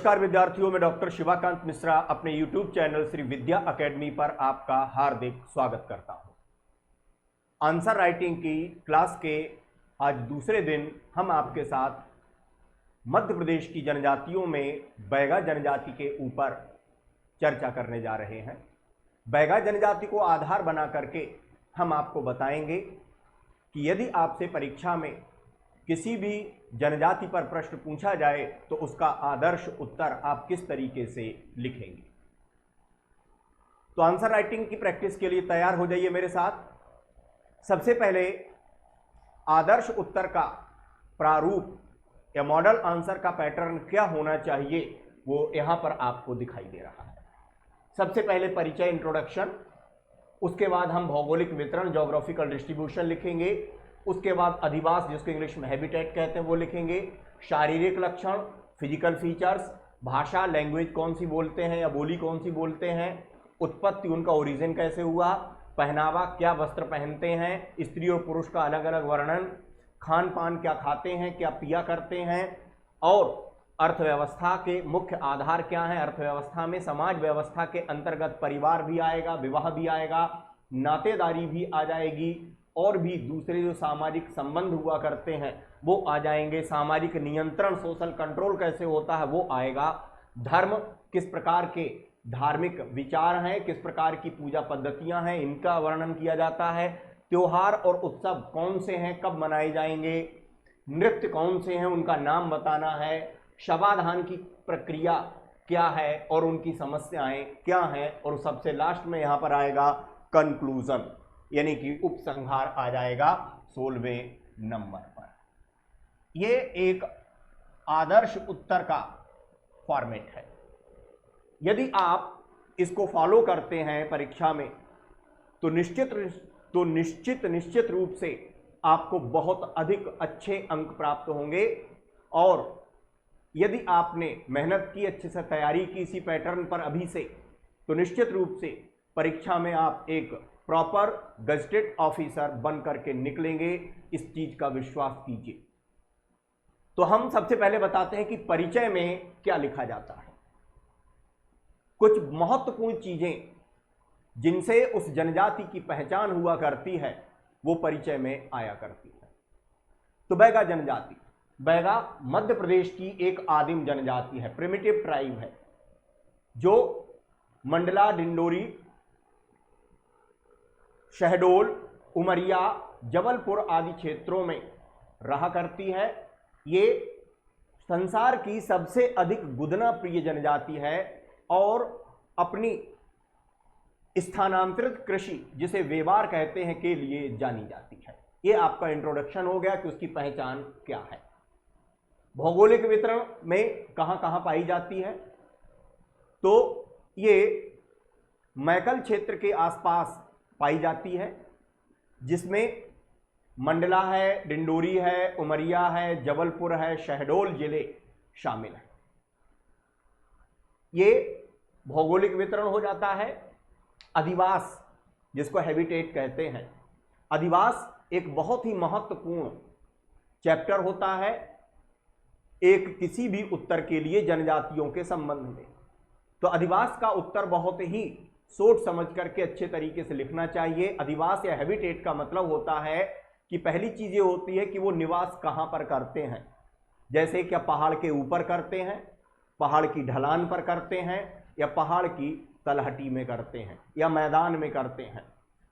नमस्कार विद्यार्थियों, मैं डॉक्टर शिवाकांत मिश्रा अपने YouTube चैनल श्री विद्या अकेडमी पर आपका हार्दिक स्वागत करता हूं। आंसर राइटिंग की क्लास के आज दूसरे दिन हम आपके साथ मध्य प्रदेश की जनजातियों में बैगा जनजाति के ऊपर चर्चा करने जा रहे हैं। बैगा जनजाति को आधार बना करके हम आपको बताएंगे कि यदि आपसे परीक्षा में किसी भी जनजाति पर प्रश्न पूछा जाए तो उसका आदर्श उत्तर आप किस तरीके से लिखेंगे। तो आंसर राइटिंग की प्रैक्टिस के लिए तैयार हो जाइए मेरे साथ। सबसे पहले आदर्श उत्तर का प्रारूप या मॉडल आंसर का पैटर्न क्या होना चाहिए वो यहां पर आपको दिखाई दे रहा है। सबसे पहले परिचय, इंट्रोडक्शन, उसके बाद हम भौगोलिक वितरण, ज्योग्राफिकल डिस्ट्रीब्यूशन लिखेंगे। उसके बाद अधिवास, जिसको इंग्लिश में हैबिटेट कहते हैं, वो लिखेंगे। शारीरिक लक्षण, फिजिकल फीचर्स, भाषा, लैंग्वेज कौन सी बोलते हैं या बोली कौन सी बोलते हैं, उत्पत्ति, उनका ओरिजिन कैसे हुआ, पहनावा, क्या वस्त्र पहनते हैं, स्त्री और पुरुष का अलग अलग वर्णन, खान पान, क्या खाते हैं, क्या पिया करते हैं, और अर्थव्यवस्था के मुख्य आधार क्या हैं। अर्थव्यवस्था में समाज व्यवस्था के अंतर्गत परिवार भी आएगा, विवाह भी आएगा, नातेदारी भी आ जाएगी, और भी दूसरे जो सामाजिक संबंध हुआ करते हैं वो आ जाएंगे। सामाजिक नियंत्रण, सोशल कंट्रोल कैसे होता है वो आएगा। धर्म, किस प्रकार के धार्मिक विचार हैं, किस प्रकार की पूजा पद्धतियां हैं, इनका वर्णन किया जाता है। त्योहार और उत्सव कौन से हैं, कब मनाए जाएंगे, नृत्य कौन से हैं, उनका नाम बताना है। शवाधान की प्रक्रिया क्या है और उनकी समस्याएं क्या हैं, और सबसे लास्ट में यहां पर आएगा कंक्लूजन, यानी कि उपसंहार आ जाएगा 16वें नंबर पर। ये एक आदर्श उत्तर का फॉर्मेट है। यदि आप इसको फॉलो करते हैं परीक्षा में तो निश्चित रूप से आपको बहुत अधिक अच्छे अंक प्राप्त होंगे। और यदि आपने मेहनत की, अच्छे से तैयारी की इसी पैटर्न पर अभी से, तो निश्चित रूप से परीक्षा में आप एक प्रॉपर गजेटेड ऑफिसर बन करके निकलेंगे। इस चीज का विश्वास कीजिए। तो हम सबसे पहले बताते हैं कि परिचय में क्या लिखा जाता है। कुछ महत्वपूर्ण चीजें जिनसे उस जनजाति की पहचान हुआ करती है वो परिचय में आया करती है। तो बैगा जनजाति, बैगा मध्य प्रदेश की एक आदिम जनजाति है, प्रिमिटिव ट्राइब है, जो मंडला, डिंडोरी, शहडोल, उमरिया, जबलपुर आदि क्षेत्रों में रहा करती है। ये संसार की सबसे अधिक गुदना प्रिय जनजाति है और अपनी स्थानांतरित कृषि, जिसे वेवार कहते हैं, के लिए जानी जाती है। ये आपका इंट्रोडक्शन हो गया कि उसकी पहचान क्या है। भौगोलिक वितरण में कहां कहां पाई जाती है, तो ये मैकल क्षेत्र के आसपास पाई जाती है, जिसमें मंडला है, डिंडोरी है, उमरिया है, जबलपुर है, शहडोल जिले शामिल हैं। ये भौगोलिक वितरण हो जाता है। अधिवास, जिसको हैबिटेट कहते हैं, अधिवास एक बहुत ही महत्वपूर्ण चैप्टर होता है एक किसी भी उत्तर के लिए जनजातियों के संबंध में। तो अधिवास का उत्तर बहुत ही सोच समझ करके अच्छे तरीके से लिखना चाहिए। अधिवास या हैबिटेट का मतलब होता है कि पहली चीज ये होती है कि वो निवास कहां पर करते हैं। जैसे क्या पहाड़ के ऊपर करते हैं, पहाड़ की ढलान पर करते हैं, या पहाड़ की तलहटी में करते हैं, या मैदान में करते हैं,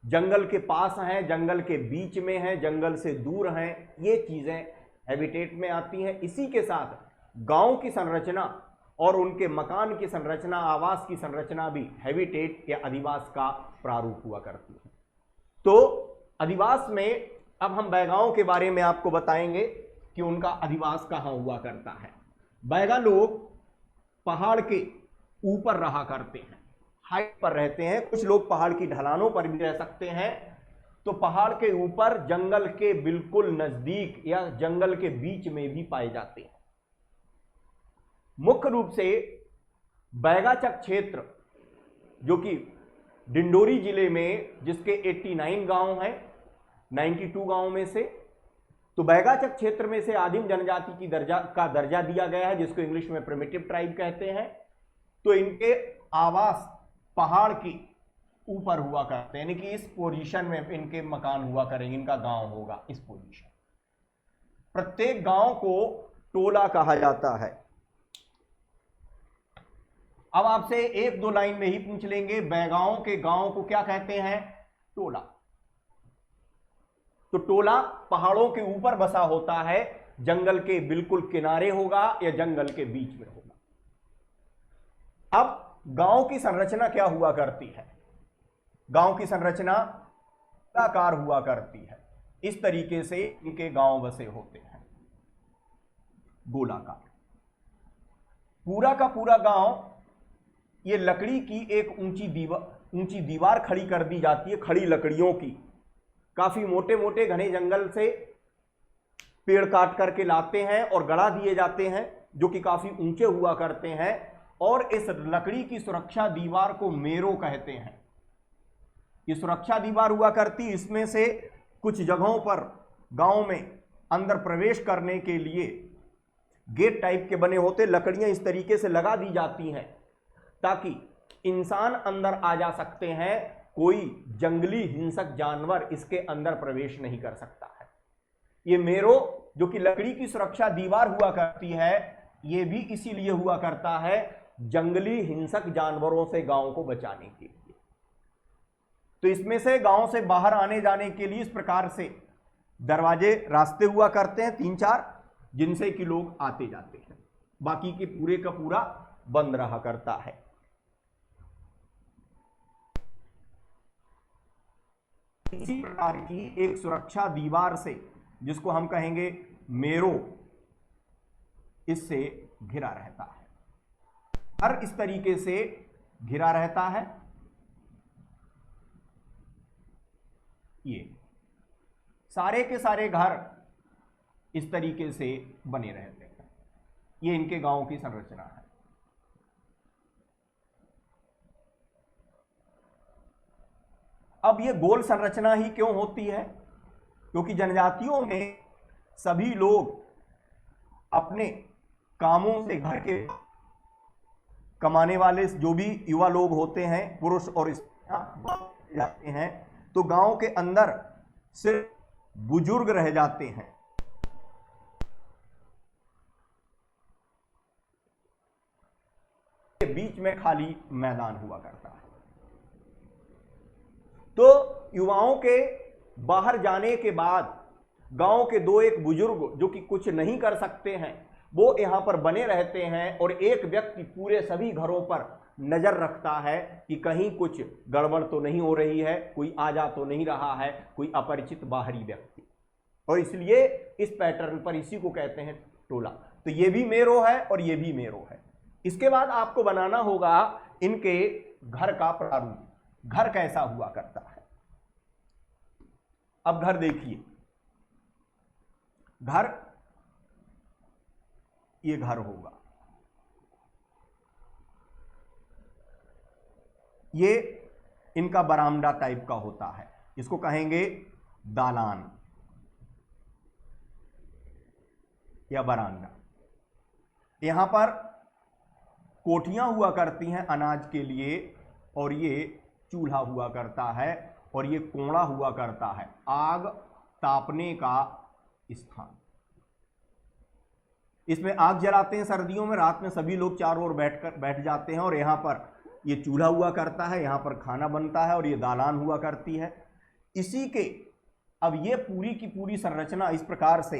जंगल के पास हैं, जंगल के बीच में हैं, जंगल से दूर हैं। ये चीजें हैबिटेट में आती हैं। इसी के साथ गांव की संरचना और उनके मकान की संरचना, आवास की संरचना भी हैबिटेट या अधिवास का प्रारूप हुआ करती है। तो अधिवास में अब हम बैगाओं के बारे में आपको बताएंगे कि उनका अधिवास कहां हुआ करता है। बैगा लोग पहाड़ के ऊपर रहा करते हैं, हाइट पर रहते हैं। कुछ लोग पहाड़ की ढलानों पर भी रह सकते हैं। तो पहाड़ के ऊपर, जंगल के बिल्कुल नजदीक या जंगल के बीच में भी पाए जाते हैं। मुख्य रूप से बैगाचक क्षेत्र, जो कि डिंडोरी जिले में, जिसके 89 गांव हैं, 92 गांव में से तो बैगाचक क्षेत्र में से आदिम जनजाति की दर्जा दिया गया है, जिसको इंग्लिश में प्रिमिटिव ट्राइब कहते हैं। तो इनके आवास पहाड़ के ऊपर हुआ करते हैं, यानी कि इस पोजीशन में इनके मकान हुआ करेंगे, इनका गांव होगा इस पोजीशन। प्रत्येक गांव को टोला कहा जाता है। अब आपसे एक दो लाइन में ही पूछ लेंगे, बैगांव के गांव को क्या कहते हैं? टोला। तो टोला पहाड़ों के ऊपर बसा होता है, जंगल के बिल्कुल किनारे होगा या जंगल के बीच में होगा। अब गांव की संरचना क्या हुआ करती है? गांव की संरचना गोलाकार हुआ करती है। इस तरीके से इनके गांव बसे होते हैं, गोलाकार। पूरा का पूरा गांव ये लकड़ी की एक ऊंची दीवार खड़ी कर दी जाती है, खड़ी लकड़ियों की। काफी मोटे मोटे घने जंगल से पेड़ काट करके लाते हैं और गड़ा दिए जाते हैं, जो कि काफी ऊंचे हुआ करते हैं। और इस लकड़ी की सुरक्षा दीवार को मेरो कहते हैं। ये सुरक्षा दीवार हुआ करती, इसमें से कुछ जगहों पर गांव में अंदर प्रवेश करने के लिए गेट टाइप के बने होते, लकड़ियां इस तरीके से लगा दी जाती हैं ताकि इंसान अंदर आ जा सकते हैं, कोई जंगली हिंसक जानवर इसके अंदर प्रवेश नहीं कर सकता है। ये मेरो जो कि लकड़ी की सुरक्षा दीवार हुआ करती है, ये भी इसीलिए हुआ करता है जंगली हिंसक जानवरों से गांव को बचाने के लिए। तो इसमें से गांव से बाहर आने जाने के लिए इस प्रकार से दरवाजे, रास्ते हुआ करते हैं 3-4, जिनसे कि लोग आते जाते हैं। बाकी के पूरे का पूरा बंद रहा करता है। इसी प्रकार की एक सुरक्षा दीवार से, जिसको हम कहेंगे मेरो, इससे घिरा रहता है। हर इस तरीके से घिरा रहता है। ये सारे के सारे घर इस तरीके से बने रहते हैं। ये इनके गांव की संरचना है। अब ये गोल संरचना ही क्यों होती है? क्योंकि जनजातियों में सभी लोग अपने कामों से, घर के कमाने वाले जो भी युवा लोग होते हैं, पुरुष और स्त्रियां जाते हैं, तो गांव के अंदर सिर्फ बुजुर्ग रह जाते हैं। बीच में खाली मैदान हुआ करता है। तो युवाओं के बाहर जाने के बाद गांव के 2-1 बुजुर्ग जो कि कुछ नहीं कर सकते हैं, वो यहां पर बने रहते हैं और एक व्यक्ति पूरे सभी घरों पर नजर रखता है कि कहीं कुछ गड़बड़ तो नहीं हो रही है, कोई आ जा तो नहीं रहा है, कोई अपरिचित बाहरी व्यक्ति। और इसलिए इस पैटर्न पर इसी को कहते हैं टोला। तो ये भी मेरो है और ये भी मेरो है। इसके बाद आपको बनाना होगा इनके घर का प्रारूप। घर कैसा हुआ करता है? अब घर देखिए, घर, ये घर होगा, ये इनका बरामदा टाइप का होता है, इसको कहेंगे दालान या बरामदा। यहां पर कोठियां हुआ करती हैं अनाज के लिए, और ये चूल्हा हुआ करता है, और ये कोड़ा हुआ करता है, आग तापने का स्थान। इसमें आग जलाते हैं सर्दियों में, रात में सभी लोग चारों ओर बैठ जाते हैं, और यहां पर ये चूल्हा हुआ करता है, यहां पर खाना बनता है, और ये दालान हुआ करती है। इसी के अब ये पूरी की पूरी संरचना इस प्रकार से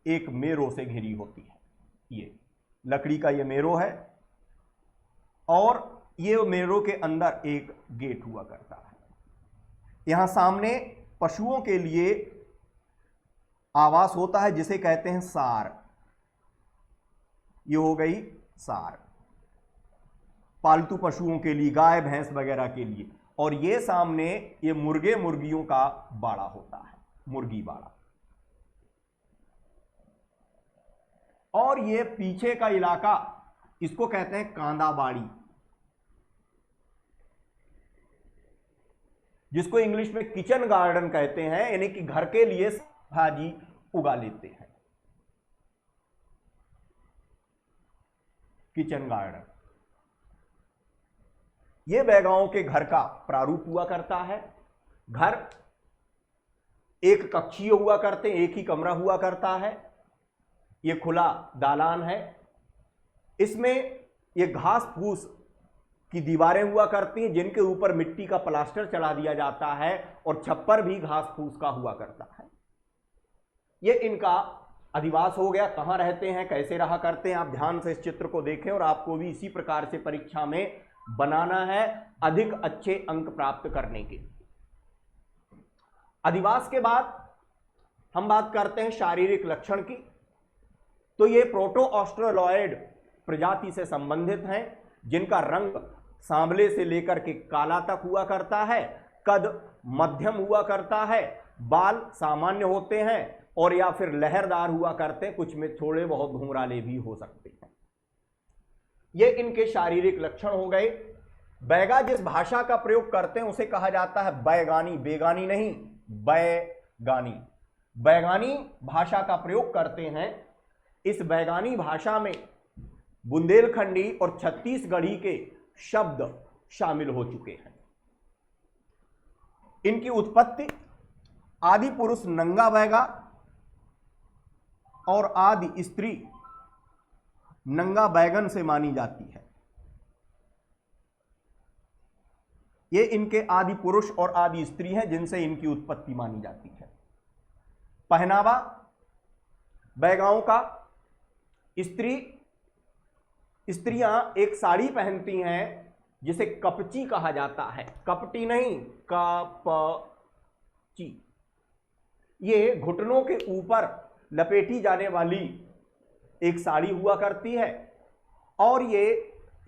एक मेरो से घिरी होती है। ये लकड़ी का ये मेरो है, और ये मेरो के अंदर एक गेट हुआ करता है। यहां सामने पशुओं के लिए आवास होता है, जिसे कहते हैं सार। ये हो गई सार, पालतू पशुओं के लिए, गाय भैंस वगैरह के लिए। और ये सामने ये मुर्गे मुर्गियों का बाड़ा होता है, मुर्गी बाड़ा। और ये पीछे का इलाका, इसको कहते हैं कांदाबाड़ी, जिसको इंग्लिश में किचन गार्डन कहते हैं, यानी कि घर के लिए भाजी उगा लेते हैं। किचन गार्डन ये बैगाओं के घर का प्रारूप हुआ करता है। घर एक कक्षीय हुआ करते हैं, एक ही कमरा हुआ करता है। ये खुला दालान है। इसमें ये घास फूस की दीवारें हुआ करती हैं जिनके ऊपर मिट्टी का प्लास्टर चढ़ा दिया जाता है और छप्पर भी घास फूस का हुआ करता है। ये इनका अधिवास हो गया। कहां रहते हैं, कैसे रहा करते हैं, आप ध्यान से इस चित्र को देखें और आपको भी इसी प्रकार से परीक्षा में बनाना है अधिक अच्छे अंक प्राप्त करने के। अधिवास के बाद हम बात करते हैं शारीरिक लक्षण की। तो ये प्रोटो ऑस्ट्रेलॉयड प्रजाति से संबंधित हैं जिनका रंग सांवले से लेकर के काला तक हुआ करता है। कद मध्यम हुआ करता है। बाल सामान्य होते हैं और या फिर लहरदार हुआ करते हैं, कुछ में थोड़े बहुत घुंघराले भी हो सकते हैं। ये इनके शारीरिक लक्षण हो गए। बैगा जिस भाषा का प्रयोग करते हैं उसे कहा जाता है बैगानी, बेगानी नहीं, बैगानी। बैगानी भाषा का प्रयोग करते हैं। इस बैगानी भाषा में बुंदेलखंडी और छत्तीसगढ़ी के शब्द शामिल हो चुके हैं। इनकी उत्पत्ति आदि पुरुष नंगा बैगा और आदि स्त्री नंगा बैगन से मानी जाती है। ये इनके आदि पुरुष और आदि स्त्री हैं जिनसे इनकी उत्पत्ति मानी जाती है। पहनावा बैगाओं का, स्त्रियां एक साड़ी पहनती हैं जिसे कपची कहा जाता है। कपटी नहीं, कपची। ये घुटनों के ऊपर लपेटी जाने वाली एक साड़ी हुआ करती है और ये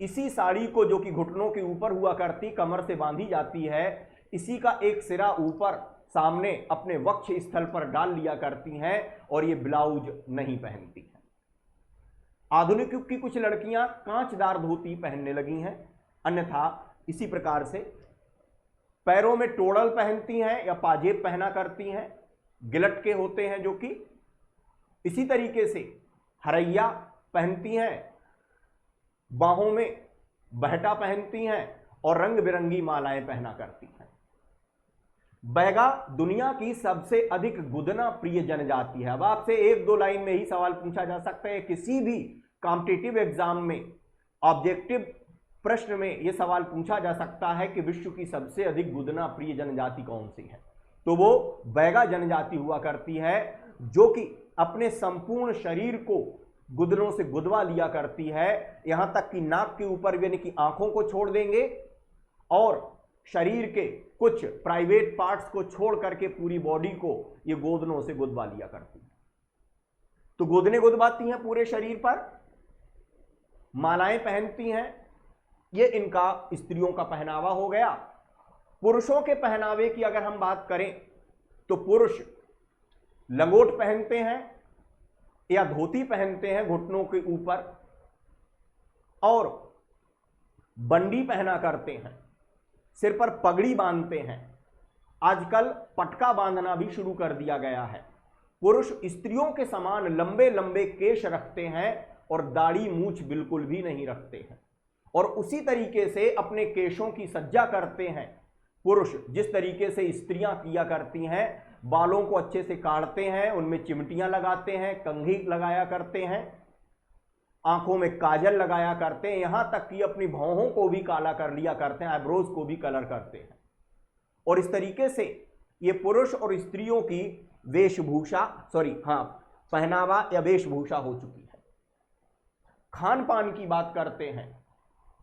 इसी साड़ी को, जो कि घुटनों के ऊपर हुआ करती, कमर से बांधी जाती है, इसी का एक सिरा ऊपर सामने अपने वक्ष स्थल पर डाल लिया करती हैं और ये ब्लाउज नहीं पहनती हैं। आधुनिक युग की कुछ लड़कियां कांचदार धोती पहनने लगी हैं, अन्यथा इसी प्रकार से पैरों में टोड़ल पहनती हैं या पाजेब पहना करती हैं। गिलट के होते हैं जो कि इसी तरीके से हरैया पहनती हैं, बाहों में बहटा पहनती हैं और रंग बिरंगी मालाएं पहना करती हैं। बैगा दुनिया की सबसे अधिक गुदना प्रिय जनजाति है। अब आपसे एक दो लाइन में ही सवाल पूछा जा सकता है, किसी भी कॉम्पिटिटिव एग्जाम में ऑब्जेक्टिव प्रश्न में यह सवाल पूछा जा सकता है कि विश्व की सबसे अधिक गुदना प्रिय जनजाति कौन सी है, तो वो बैगा जनजाति हुआ करती है, जो कि अपने संपूर्ण शरीर को गुदनों से गुदवा लिया करती है। यहां तक कि नाक के ऊपर यानी कि आंखों को छोड़ देंगे और शरीर के कुछ प्राइवेट पार्ट्स को छोड़ करके पूरी बॉडी को ये गोदनों से गुदवा लिया करती है। तो गोदने गुदवाती हैं पूरे शरीर पर, मालाएं पहनती हैं। ये इनका स्त्रियों का पहनावा हो गया। पुरुषों के पहनावे की अगर हम बात करें तो पुरुष लंगोट पहनते हैं या धोती पहनते हैं घुटनों के ऊपर और बंडी पहना करते हैं, सिर पर पगड़ी बांधते हैं। आजकल पटका बांधना भी शुरू कर दिया गया है। पुरुष स्त्रियों के समान लंबे लंबे केश रखते हैं और दाढ़ी मूछ बिल्कुल भी नहीं रखते हैं और उसी तरीके से अपने केशों की सज्जा करते हैं। पुरुष जिस तरीके से स्त्रियां किया करती हैं, बालों को अच्छे से काटते हैं, उनमें चिमटियां लगाते हैं, कंघी लगाया करते हैं, आंखों में काजल लगाया करते हैं, यहां तक कि अपनी भौहों को भी काला कर लिया करते हैं, आईब्रोज को भी कलर करते हैं। और इस तरीके से ये पुरुष और स्त्रियों की वेशभूषा पहनावा या वेशभूषा हो चुकी है। खान पान की बात करते हैं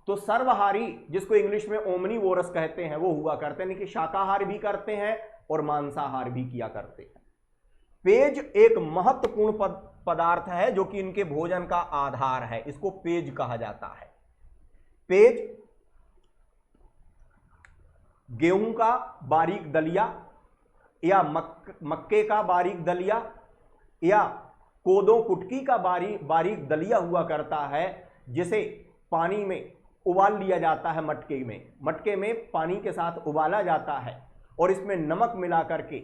तो सर्वहारी, जिसको इंग्लिश में ओमनीवोरस कहते हैं, वो हुआ करते हैं कि शाकाहार भी करते हैं और मांसाहार भी किया करते हैं। पेज एक महत्वपूर्ण पदार्थ है जो कि इनके भोजन का आधार है, इसको पेज कहा जाता है। पेज गेहूं का बारीक दलिया या मक्के का बारीक दलिया या कोदो कुटकी का बारीक दलिया हुआ करता है, जिसे पानी में उबाल लिया जाता है। मटके में पानी के साथ उबाला जाता है और इसमें नमक मिला करके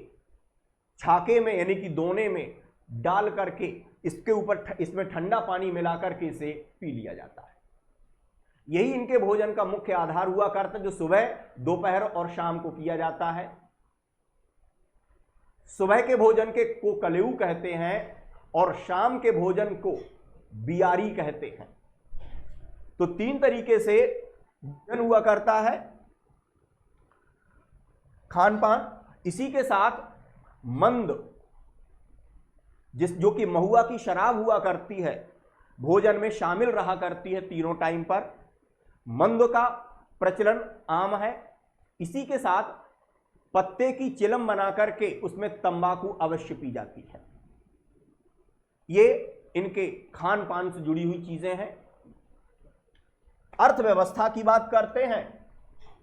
छाके में यानी कि दोने में डाल करके इसके ऊपर इसमें ठंडा पानी मिला करके इसे पी लिया जाता है। यही इनके भोजन का मुख्य आधार हुआ करता है, जो सुबह, दोपहर और शाम को किया जाता है। सुबह के भोजन को कलेऊ कहते हैं और शाम के भोजन को बियारी कहते हैं। तो 3 तरीके से भोजन हुआ करता है, खान पान। इसी के साथ मंद, जो कि महुआ की शराब हुआ करती है, भोजन में शामिल रहा करती है तीनों टाइम पर। मंद का प्रचलन आम है। इसी के साथ पत्ते की चिलम बना करके उसमें तंबाकू अवश्य पी जाती है। ये इनके खान पान से जुड़ी हुई चीजें हैं। अर्थव्यवस्था की बात करते हैं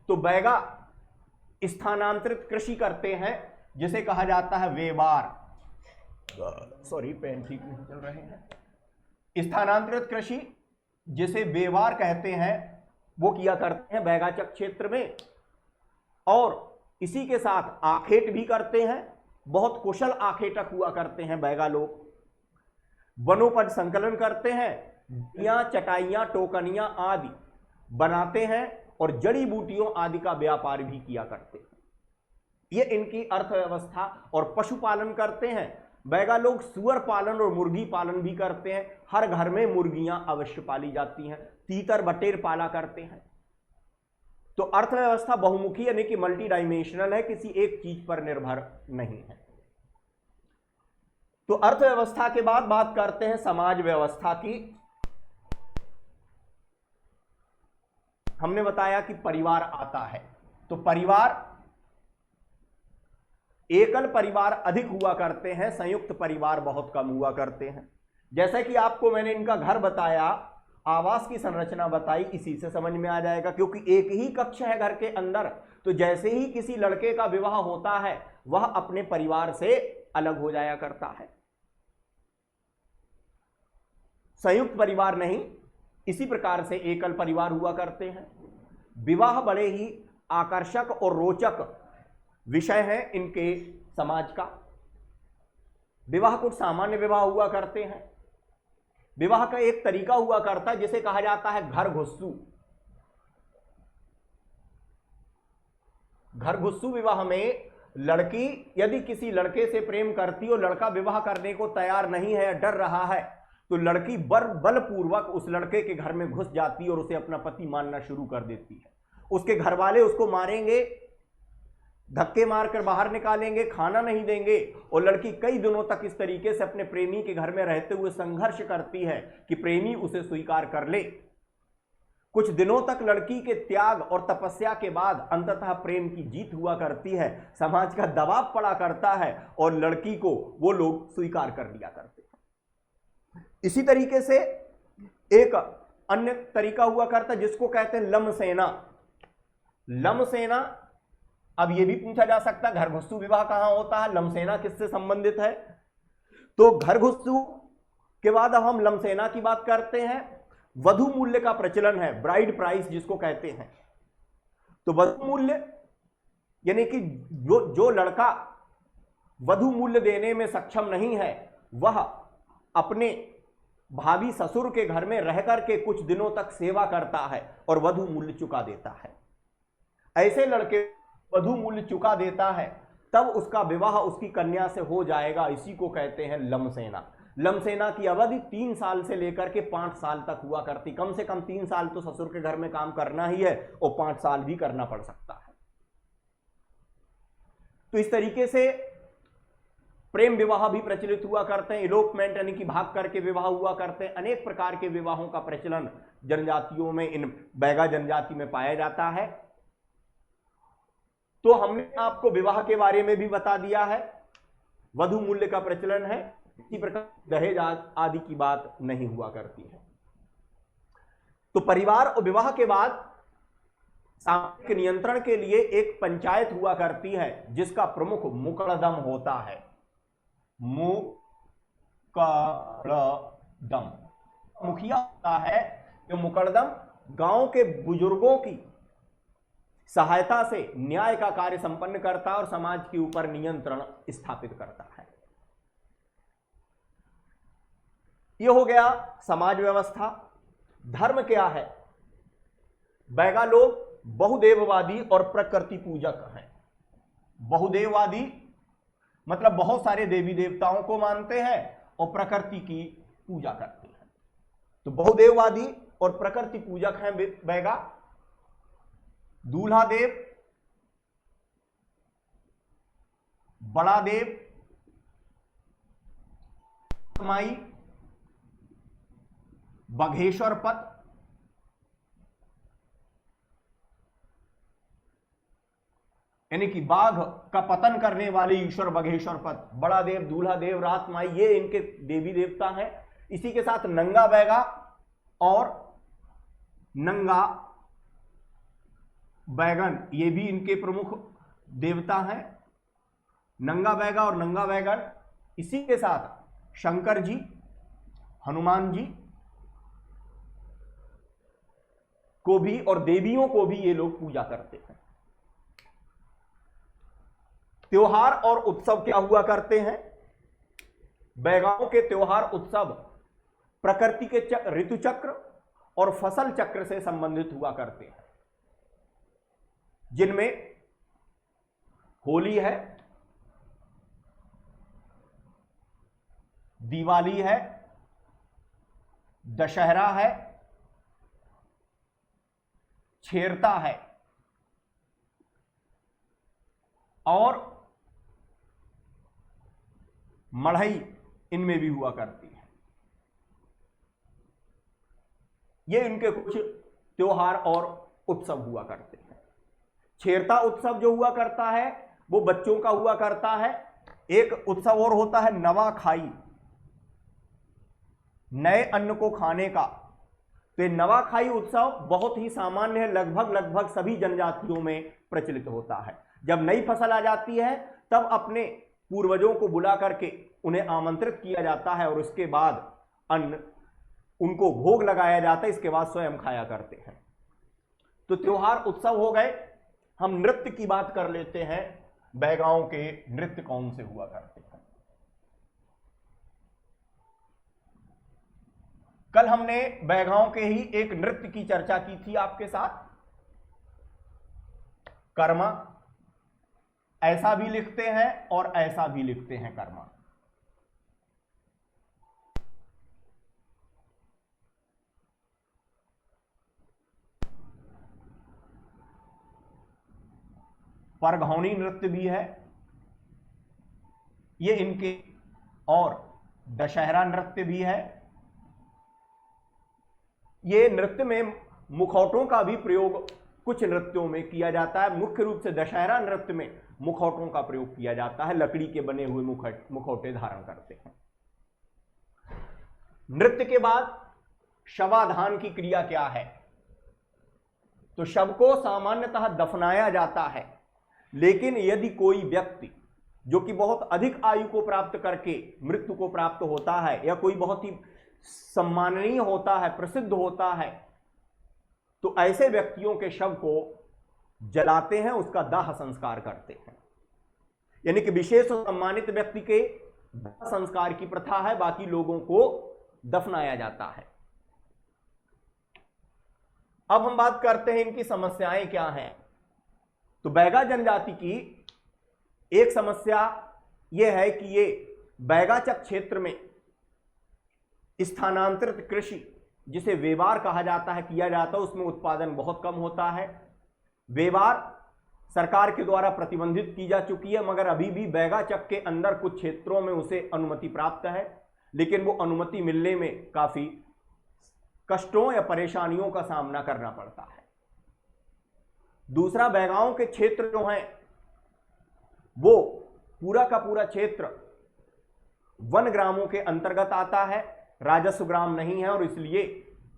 तो बैगा स्थानांतरित कृषि करते हैं, जिसे कहा जाता है व्यवहार। सॉरी, पेन ठीक नहीं चल रहे हैं। स्थानांतरित कृषि जिसे व्यवहार कहते हैं, वो किया करते हैं बैगाचक क्षेत्र में। और इसी के साथ आखेट भी करते हैं। बहुत कुशल आखेटक हुआ करते हैं बैगा लोग। वनोपज संकलन करते हैं, चटाइयां, टोकनियां आदि बनाते हैं और जड़ी बूटियों आदि का व्यापार भी किया करते हैं। ये इनकी अर्थव्यवस्था। और पशुपालन करते हैं बैगा लोग। सुअर पालन और मुर्गी पालन भी करते हैं। हर घर में मुर्गियां अवश्य पाली जाती हैं। तीतर बटेर पाला करते हैं। तो अर्थव्यवस्था बहुमुखी यानी कि मल्टी डायमेंशनल है, किसी एक चीज पर निर्भर नहीं है। तो अर्थव्यवस्था के बाद बात करते हैं समाज व्यवस्था की। हमने बताया कि परिवार आता है, तो परिवार, एकल परिवार अधिक हुआ करते हैं, संयुक्त परिवार बहुत कम हुआ करते हैं। जैसे कि आपको मैंने इनका घर बताया, आवास की संरचना बताई, इसी से समझ में आ जाएगा। क्योंकि एक ही कक्ष है घर के अंदर, तो जैसे ही किसी लड़के का विवाह होता है वह अपने परिवार से अलग हो जाया करता है। संयुक्त परिवार नहीं, इसी प्रकार से एकल परिवार हुआ करते हैं। विवाह बड़े ही आकर्षक और रोचक विषय है इनके समाज का। विवाह कुछ सामान्य विवाह हुआ करते हैं। विवाह का एक तरीका हुआ करता है जिसे कहा जाता है घर घुस्सू। घर घुस्सू विवाह में लड़की यदि किसी लड़के से प्रेम करती और लड़का विवाह करने को तैयार नहीं है, डर रहा है, तो लड़की बलपूर्वक उस लड़के के घर में घुस जाती और उसे अपना पति मानना शुरू कर देती है। उसके घर वाले उसको मारेंगे, धक्के मारकर बाहर निकालेंगे, खाना नहीं देंगे, और लड़की कई दिनों तक इस तरीके से अपने प्रेमी के घर में रहते हुए संघर्ष करती है कि प्रेमी उसे स्वीकार कर ले। कुछ दिनों तक लड़की के त्याग और तपस्या के बाद अंततः प्रेम की जीत हुआ करती है। समाज का दबाव पड़ा करता है और लड़की को वो लोग स्वीकार कर लिया करते हैं। इसी तरीके से एक अन्य तरीका हुआ करता है जिसको कहते हैं लमसेना। लमसेना, अब यह भी पूछा जा सकता है घर घुस्सू विवाह कहां होता है, लमसेना किससे संबंधित है। तो घर घुस्सू के बाद अब हम लमसेना की बात करते हैं। वधु मूल्य का प्रचलन है, ब्राइड प्राइस जिसको कहते हैं। तो वधु मूल्य यानी कि जो लड़का वधु मूल्य देने में सक्षम नहीं है वह अपने भाभी ससुर के घर में रह करके कुछ दिनों तक सेवा करता है और वधु मूल्य चुका देता है। ऐसे लड़के वधु मूल्य चुका देता है तब उसका विवाह उसकी कन्या से हो जाएगा। इसी को कहते हैं लमसेना। लमसेना की अवधि 3 साल से लेकर के 5 साल तक हुआ करती। कम से कम 3 साल तो ससुर के घर में काम करना ही है और 5 साल भी करना पड़ सकता है। तो इस तरीके से प्रेम विवाह भी प्रचलित हुआ करते हैं। इलोपमेंट यानी कि भाग करके विवाह हुआ करते हैं। अनेक प्रकार के विवाहों का प्रचलन जनजातियों में, इन बैगा जनजाति में पाया जाता है। तो हमने आपको विवाह के बारे में भी बता दिया है, वधु मूल्य का प्रचलन है। इसी प्रकार दहेज आदि की बात नहीं हुआ करती है। तो परिवार और विवाह के बाद सामाजिक नियंत्रण के लिए एक पंचायत हुआ करती है जिसका प्रमुख मुकड़दम होता है। मुकड़दम मुखिया होता है। जो मुकड़दम गांव के बुजुर्गों की सहायता से न्याय का कार्य संपन्न करता है और समाज के ऊपर नियंत्रण स्थापित करता है। ये हो गया समाज व्यवस्था। धर्म क्या है? बैगा लोग बहुदेववादी और प्रकृति पूजक हैं। बहुदेववादी मतलब बहुत सारे देवी देवताओं को मानते हैं और प्रकृति की पूजा करते हैं। तो बहुदेववादी और प्रकृति पूजक हैं बैगा। दूल्हा देव, बड़ा देव, माई, बघेश्वर पद, यानी कि बाघ का पतन करने वाले ईश्वर बघेश्वर पद, बड़ा देव, दूल्हा देव, रात माई, ये इनके देवी देवता हैं। इसी के साथ नंगा बैगा और नंगा बैगन, ये भी इनके प्रमुख देवता हैं। नंगा बैगा और नंगा बैगन, इसी के साथ शंकर जी, हनुमान जी को भी और देवियों को भी ये लोग पूजा करते हैं। त्योहार और उत्सव क्या हुआ करते हैं? बैगाओं के त्योहार उत्सव प्रकृति के ऋतु चक्र और फसल चक्र से संबंधित हुआ करते हैं, जिनमें होली है, दिवाली है, दशहरा है, छेरता है और मढ़ई इनमें भी हुआ करती है। ये इनके कुछ त्योहार और उत्सव हुआ करते हैं। छेरता उत्सव जो हुआ करता है वो बच्चों का हुआ करता है। एक उत्सव और होता है नवाखाई, नए अन्न को खाने का। तो नवाखाई उत्सव बहुत ही सामान्य है, लगभग सभी जनजातियों में प्रचलित होता है। जब नई फसल आ जाती है तब अपने पूर्वजों को बुला करके उन्हें आमंत्रित किया जाता है और उसके बाद अन्न उनको भोग लगाया जाता है, इसके बाद स्वयं खाया करते हैं। तो त्योहार उत्सव हो गए। हम नृत्य की बात कर लेते हैं। बैगाओं के नृत्य कौन से हुआ करते हैं? कल हमने बैगाओं के ही एक नृत्य की चर्चा की थी आपके साथ, कर्मा। ऐसा भी लिखते हैं और ऐसा भी लिखते हैं कर्मा। परघौनी नृत्य भी है ये इनके, और दशहरा नृत्य भी है। ये नृत्य में मुखौटों का भी प्रयोग कुछ नृत्यों में किया जाता है। मुख्य रूप से दशहरा नृत्य में मुखौटों का प्रयोग किया जाता है, लकड़ी के बने हुए मुखौटे धारण करते हैं। नृत्य के बाद शवाधान की क्रिया क्या है? तो शव को सामान्यतः दफनाया जाता है, लेकिन यदि कोई व्यक्ति जो कि बहुत अधिक आयु को प्राप्त करके मृत्यु को प्राप्त होता है या कोई बहुत ही सम्माननीय होता है, प्रसिद्ध होता है, तो ऐसे व्यक्तियों के शव को जलाते हैं, उसका दाह संस्कार करते हैं। यानी कि विशेष सम्मानित व्यक्ति के दाह संस्कार की प्रथा है, बाकी लोगों को दफनाया जाता है। अब हम बात करते हैं इनकी समस्याएं क्या हैं। तो बैगा जनजाति की एक समस्या यह है कि ये बैगाचक क्षेत्र में स्थानांतरित कृषि, जिसे वेवार कहा जाता है, किया जाता है, उसमें उत्पादन बहुत कम होता है। वेवार सरकार के द्वारा प्रतिबंधित की जा चुकी है, मगर अभी भी बैगाचक के अंदर कुछ क्षेत्रों में उसे अनुमति प्राप्त है, लेकिन वो अनुमति मिलने में काफी कष्टों या परेशानियों का सामना करना पड़ता है। दूसरा, बैगाओं के क्षेत्र जो हैं वो पूरा का पूरा क्षेत्र वन ग्रामों के अंतर्गत आता है, राजस्व ग्राम नहीं है, और इसलिए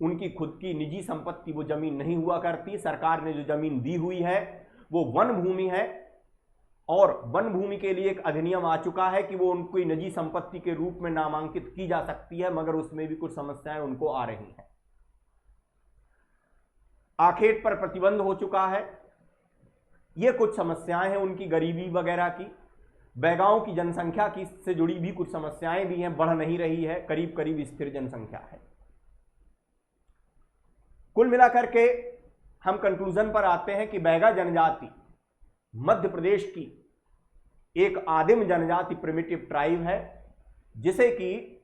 उनकी खुद की निजी संपत्ति वो जमीन नहीं हुआ करती। सरकार ने जो जमीन दी हुई है वो वन भूमि है, और वन भूमि के लिए एक अधिनियम आ चुका है कि वो उनकी निजी संपत्ति के रूप में नामांकित की जा सकती है, मगर उसमें भी कुछ समस्याएं उनको आ रही हैं। आखेट पर प्रतिबंध हो चुका है। ये कुछ समस्याएं हैं उनकी, गरीबी वगैरह की। बैगाओं की जनसंख्या की से जुड़ी भी कुछ समस्याएं भी हैं, बढ़ नहीं रही है, करीब करीब स्थिर जनसंख्या है। कुल मिलाकर के हम कंक्लूजन पर आते हैं कि बैगा जनजाति मध्य प्रदेश की एक आदिम जनजाति प्रिमिटिव ट्राइब है, जिसे कि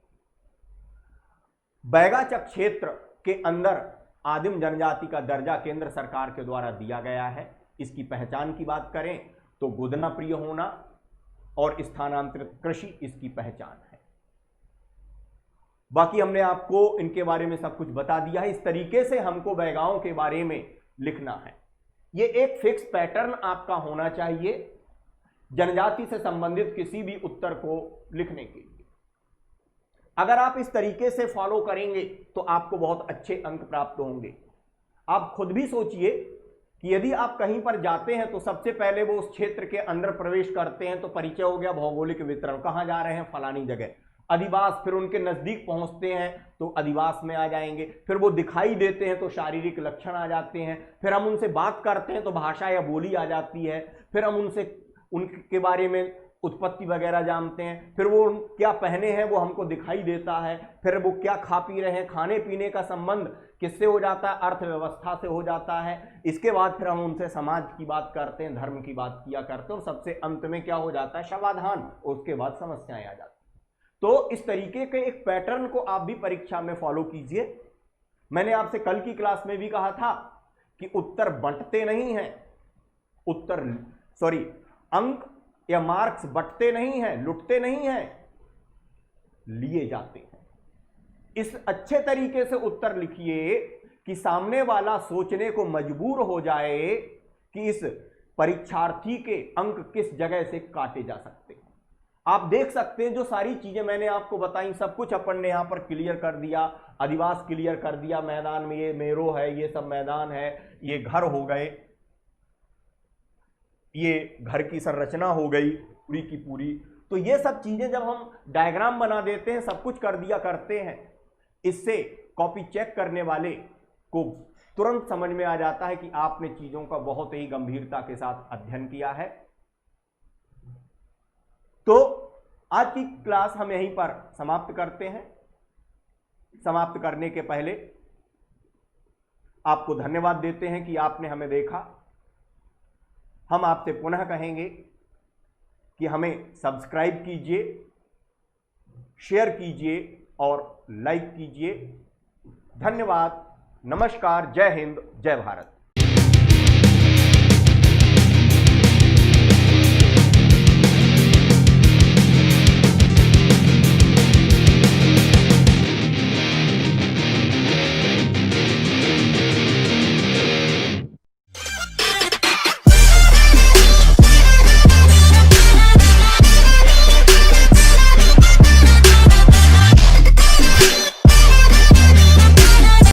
बैगाचक क्षेत्र के अंदर आदिम जनजाति का दर्जा केंद्र सरकार के द्वारा दिया गया है। इसकी पहचान की बात करें तो गोदना प्रिय होना और स्थानांतरित कृषि इसकी पहचान है। बाकी हमने आपको इनके बारे में सब कुछ बता दिया है। इस तरीके से हमको बैगाओं के बारे में लिखना है। ये एक फिक्स पैटर्न आपका होना चाहिए जनजाति से संबंधित किसी भी उत्तर को लिखने के लिए। अगर आप इस तरीके से फॉलो करेंगे तो आपको बहुत अच्छे अंक प्राप्त होंगे। आप खुद भी सोचिए कि यदि आप कहीं पर जाते हैं तो सबसे पहले वो उस क्षेत्र के अंदर प्रवेश करते हैं तो परिचय हो गया, भौगोलिक वितरण, कहां जा रहे हैं, फलानी जगह। अधिवास, फिर उनके नजदीक पहुंचते हैं तो अधिवास में आ जाएंगे। फिर वो दिखाई देते हैं तो शारीरिक लक्षण आ जाते हैं। फिर हम उनसे बात करते हैं तो भाषा या बोली आ जाती है। फिर हम उनके बारे में उत्पत्ति वगैरह जानते हैं। फिर वो क्या पहने हैं वो हमको दिखाई देता है। फिर वो क्या खा पी रहे हैं, खाने पीने का संबंध किससे हो जाता है, अर्थव्यवस्था से हो जाता है। इसके बाद फिर हम उनसे समाज की बात करते हैं, धर्म की बात किया करते हैं, और सबसे अंत में क्या हो जाता है, समाधान। उसके बाद समस्याएं आ जाती हैं। तो इस तरीके के एक पैटर्न को आप भी परीक्षा में फॉलो कीजिए। मैंने आपसे कल की क्लास में भी कहा था कि उत्तर बंटते नहीं हैं, अंक या मार्क्स बंटते नहीं हैं, लुटते नहीं हैं, लिए जाते हैं। इस अच्छे तरीके से उत्तर लिखिए कि सामने वाला सोचने को मजबूर हो जाए कि इस परीक्षार्थी के अंक किस जगह से काटे जा सकते हैं। आप देख सकते हैं जो सारी चीजें मैंने आपको बताई, सब कुछ अपन ने यहां पर क्लियर कर दिया। अधिवास क्लियर कर दिया, मैदान में ये मेरो है, ये सब मैदान है, ये घर हो गए, ये घर की संरचना हो गई पूरी की पूरी। तो ये सब चीजें जब हम डायग्राम बना देते हैं, सब कुछ कर दिया करते हैं, इससे कॉपी चेक करने वाले को तुरंत समझ में आ जाता है कि आपने चीजों का बहुत ही गंभीरता के साथ अध्ययन किया है। तो आज की क्लास हम यहीं पर समाप्त करते हैं। समाप्त करने के पहले आपको धन्यवाद देते हैं कि आपने हमें देखा। हम आपसे पुनः कहेंगे कि हमें सब्सक्राइब कीजिए, शेयर कीजिए और लाइक कीजिए। धन्यवाद, नमस्कार, जय हिंद, जय भारत।